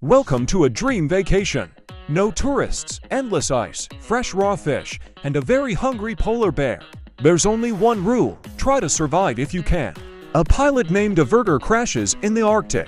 Welcome to a dream vacation. No tourists, endless ice, fresh raw fish, and a very hungry polar bear. There's only one rule: try to survive if you can. A pilot named Averger crashes in the Arctic.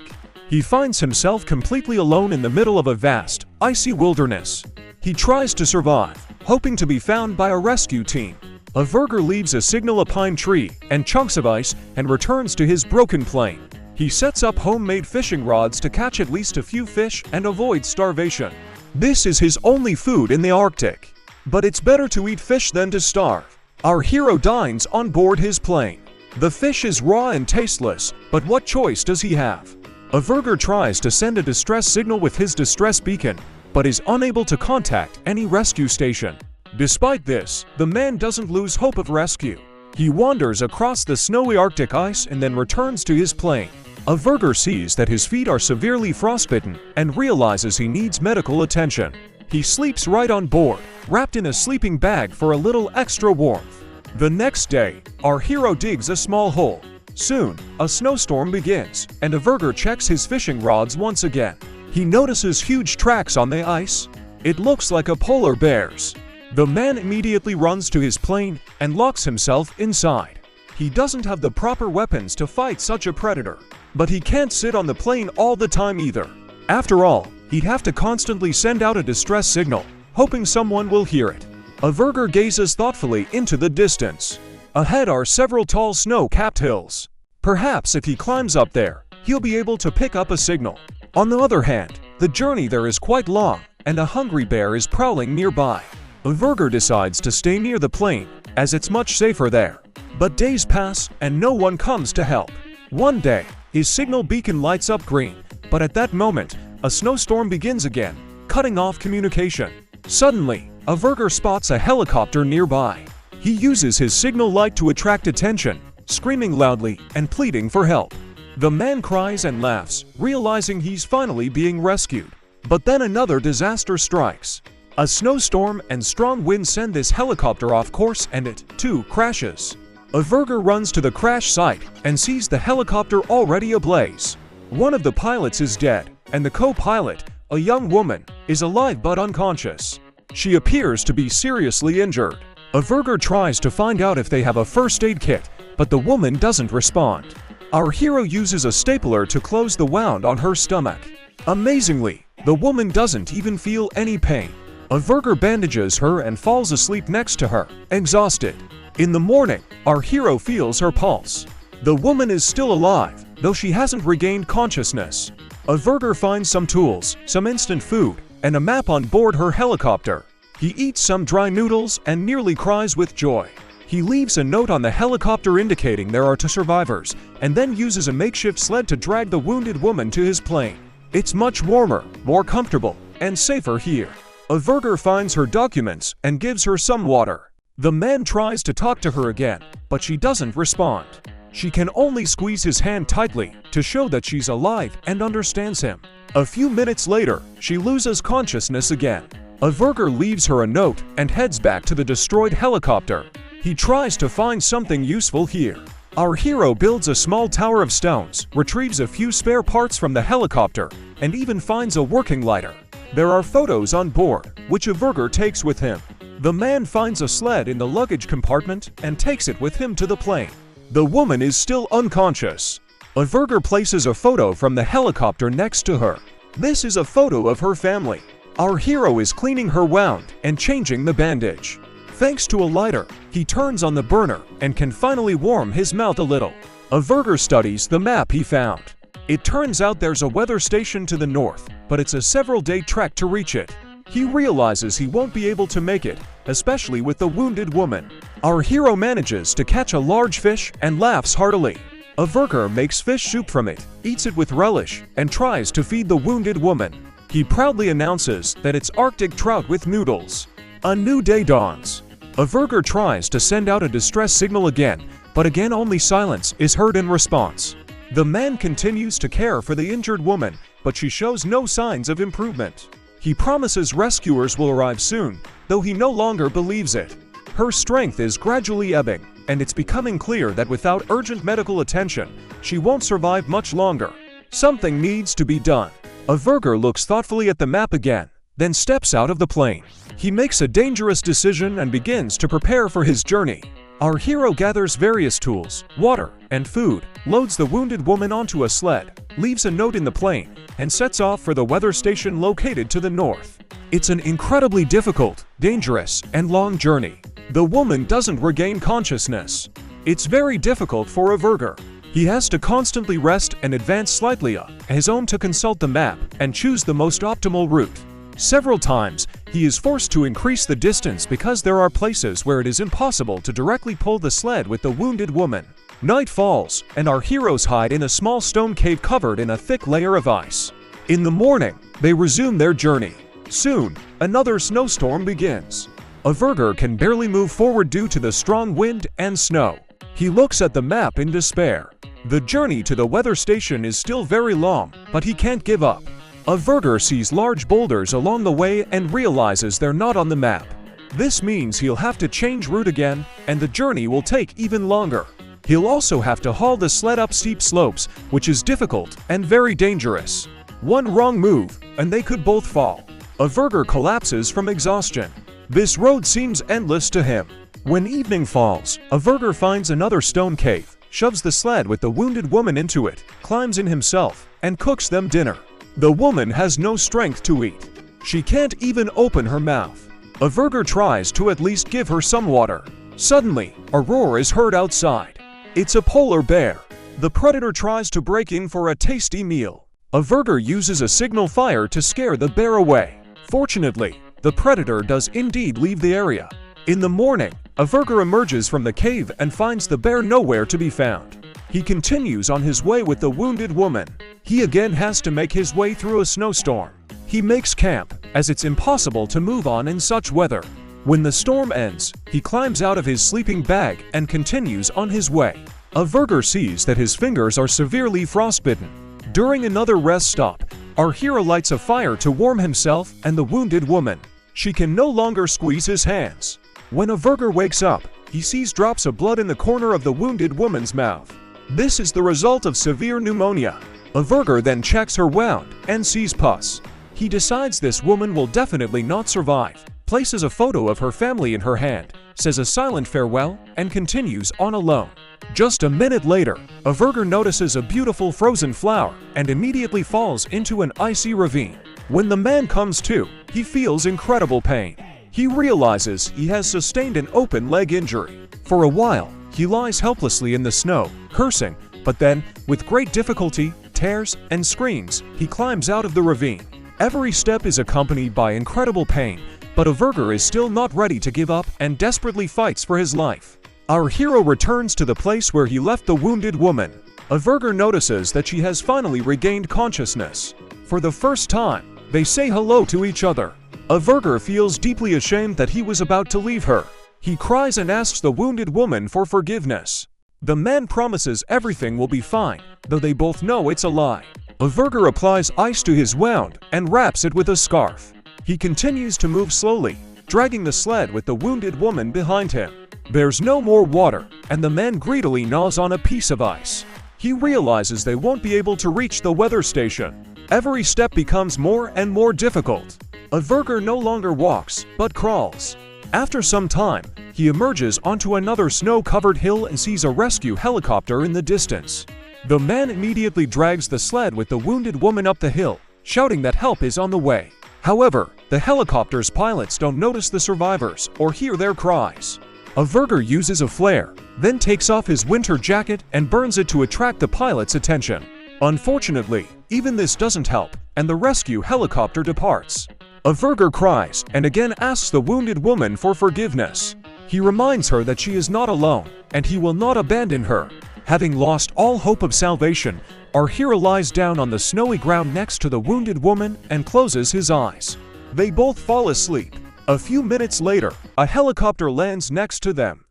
He finds himself completely alone in the middle of a vast, icy wilderness. He tries to survive, hoping to be found by a rescue team. Averger leaves a signal, a pine tree, and chunks of ice, and returns to his broken plane. He sets up homemade fishing rods to catch at least a few fish and avoid starvation. This is his only food in the Arctic. But it's better to eat fish than to starve. Our hero dines on board his plane. The fish is raw and tasteless, but what choice does he have? Averger tries to send a distress signal with his distress beacon, but is unable to contact any rescue station. Despite this, the man doesn't lose hope of rescue. He wanders across the snowy Arctic ice and then returns to his plane. Averger sees that his feet are severely frostbitten and realizes he needs medical attention. He sleeps right on board, wrapped in a sleeping bag for a little extra warmth. The next day, our hero digs a small hole. Soon, a snowstorm begins, and Averger checks his fishing rods once again. He notices huge tracks on the ice. It looks like a polar bear's. The man immediately runs to his plane and locks himself inside. He doesn't have the proper weapons to fight such a predator, but he can't sit on the plane all the time either. After all, he'd have to constantly send out a distress signal, hoping someone will hear it. Averger gazes thoughtfully into the distance. Ahead are several tall snow-capped hills. Perhaps if he climbs up there, he'll be able to pick up a signal. On the other hand, the journey there is quite long, and a hungry bear is prowling nearby. Averger decides to stay near the plane, as it's much safer there. But days pass, and no one comes to help. One day, his signal beacon lights up green, but at that moment, a snowstorm begins again, cutting off communication. Suddenly, Averger spots a helicopter nearby. He uses his signal light to attract attention, screaming loudly and pleading for help. The man cries and laughs, realizing he's finally being rescued. But then another disaster strikes. A snowstorm and strong winds send this helicopter off course, and it, too, crashes. Averger runs to the crash site and sees the helicopter already ablaze. One of the pilots is dead, and the co-pilot, a young woman, is alive but unconscious. She appears to be seriously injured. Averger tries to find out if they have a first aid kit, but the woman doesn't respond. Our hero uses a stapler to close the wound on her stomach. Amazingly, the woman doesn't even feel any pain. Averger bandages her and falls asleep next to her, exhausted. In the morning, our hero feels her pulse. The woman is still alive, though she hasn't regained consciousness. Averger finds some tools, some instant food, and a map on board her helicopter. He eats some dry noodles and nearly cries with joy. He leaves a note on the helicopter indicating there are two survivors, and then uses a makeshift sled to drag the wounded woman to his plane. It's much warmer, more comfortable, and safer here. Averger finds her documents and gives her some water. The man tries to talk to her again, but she doesn't respond. She can only squeeze his hand tightly to show that she's alive and understands him. A few minutes later, she loses consciousness again. Averger leaves her a note and heads back to the destroyed helicopter. He tries to find something useful here. Our hero builds a small tower of stones, retrieves a few spare parts from the helicopter, and even finds a working lighter. There are photos on board, which Averger takes with him. The man finds a sled in the luggage compartment and takes it with him to the plane. The woman is still unconscious. Averger places a photo from the helicopter next to her. This is a photo of her family. Our hero is cleaning her wound and changing the bandage. Thanks to a lighter, he turns on the burner and can finally warm his mouth a little. Averger studies the map he found. It turns out there's a weather station to the north, but it's a several-day trek to reach it. He realizes he won't be able to make it, especially with the wounded woman. Our hero manages to catch a large fish and laughs heartily. Averger makes fish soup from it, eats it with relish, and tries to feed the wounded woman. He proudly announces that it's Arctic trout with noodles. A new day dawns. Averger tries to send out a distress signal again, but again only silence is heard in response. The man continues to care for the injured woman, but she shows no signs of improvement. He promises rescuers will arrive soon, though he no longer believes it. Her strength is gradually ebbing, and it's becoming clear that without urgent medical attention, she won't survive much longer. Something needs to be done. Averger looks thoughtfully at the map again, then steps out of the plane. He makes a dangerous decision and begins to prepare for his journey. Our hero gathers various tools, water, and food, loads the wounded woman onto a sled, leaves a note in the plane, and sets off for the weather station located to the north. It's an incredibly difficult, dangerous, and long journey. The woman doesn't regain consciousness. It's very difficult for Averger. He has to constantly rest and advance slightly on his own to consult the map and choose the most optimal route. Several times, he is forced to increase the distance because there are places where it is impossible to directly pull the sled with the wounded woman. Night falls, and our heroes hide in a small stone cave covered in a thick layer of ice. In the morning, they resume their journey. Soon, another snowstorm begins. Averger can barely move forward due to the strong wind and snow. He looks at the map in despair. The journey to the weather station is still very long, but he can't give up. Averger sees large boulders along the way and realizes they're not on the map. This means he'll have to change route again, and the journey will take even longer. He'll also have to haul the sled up steep slopes, which is difficult and very dangerous. One wrong move, and they could both fall. Averger collapses from exhaustion. This road seems endless to him. When evening falls, Averger finds another stone cave, shoves the sled with the wounded woman into it, climbs in himself, and cooks them dinner. The woman has no strength to eat. She can't even open her mouth. Averger tries to at least give her some water. Suddenly, a roar is heard outside. It's a polar bear. The predator tries to break in for a tasty meal. Averger uses a signal fire to scare the bear away. Fortunately, the predator does indeed leave the area. In the morning, Averger emerges from the cave and finds the bear nowhere to be found. He continues on his way with the wounded woman. He again has to make his way through a snowstorm. He makes camp, as it's impossible to move on in such weather. When the storm ends, he climbs out of his sleeping bag and continues on his way. Averger sees that his fingers are severely frostbitten. During another rest stop, our hero lights a fire to warm himself and the wounded woman. She can no longer squeeze his hands. When Averger wakes up, he sees drops of blood in the corner of the wounded woman's mouth. This is the result of severe pneumonia. Averger then checks her wound and sees pus. He decides this woman will definitely not survive, places a photo of her family in her hand, says a silent farewell, and continues on alone. Just a minute later, Averger notices a beautiful frozen flower and immediately falls into an icy ravine. When the man comes to, he feels incredible pain. He realizes he has sustained an open leg injury. For a while, he lies helplessly in the snow, cursing, but then, with great difficulty, tears, and screams, he climbs out of the ravine. Every step is accompanied by incredible pain, but Averger is still not ready to give up and desperately fights for his life. Our hero returns to the place where he left the wounded woman. Averger notices that she has finally regained consciousness. For the first time, they say hello to each other. Averger feels deeply ashamed that he was about to leave her. He cries and asks the wounded woman for forgiveness. The man promises everything will be fine, though they both know it's a lie. Averger applies ice to his wound and wraps it with a scarf. He continues to move slowly, dragging the sled with the wounded woman behind him. There's no more water, and the man greedily gnaws on a piece of ice. He realizes they won't be able to reach the weather station. Every step becomes more and more difficult. Averger no longer walks, but crawls. After some time, he emerges onto another snow-covered hill and sees a rescue helicopter in the distance. The man immediately drags the sled with the wounded woman up the hill, shouting that help is on the way. However, the helicopter's pilots don't notice the survivors or hear their cries. Averger uses a flare, then takes off his winter jacket and burns it to attract the pilot's attention. Unfortunately, even this doesn't help, and the rescue helicopter departs. Averger cries and again asks the wounded woman for forgiveness. He reminds her that she is not alone, and he will not abandon her. Having lost all hope of salvation, our hero lies down on the snowy ground next to the wounded woman and closes his eyes. They both fall asleep. A few minutes later, a helicopter lands next to them.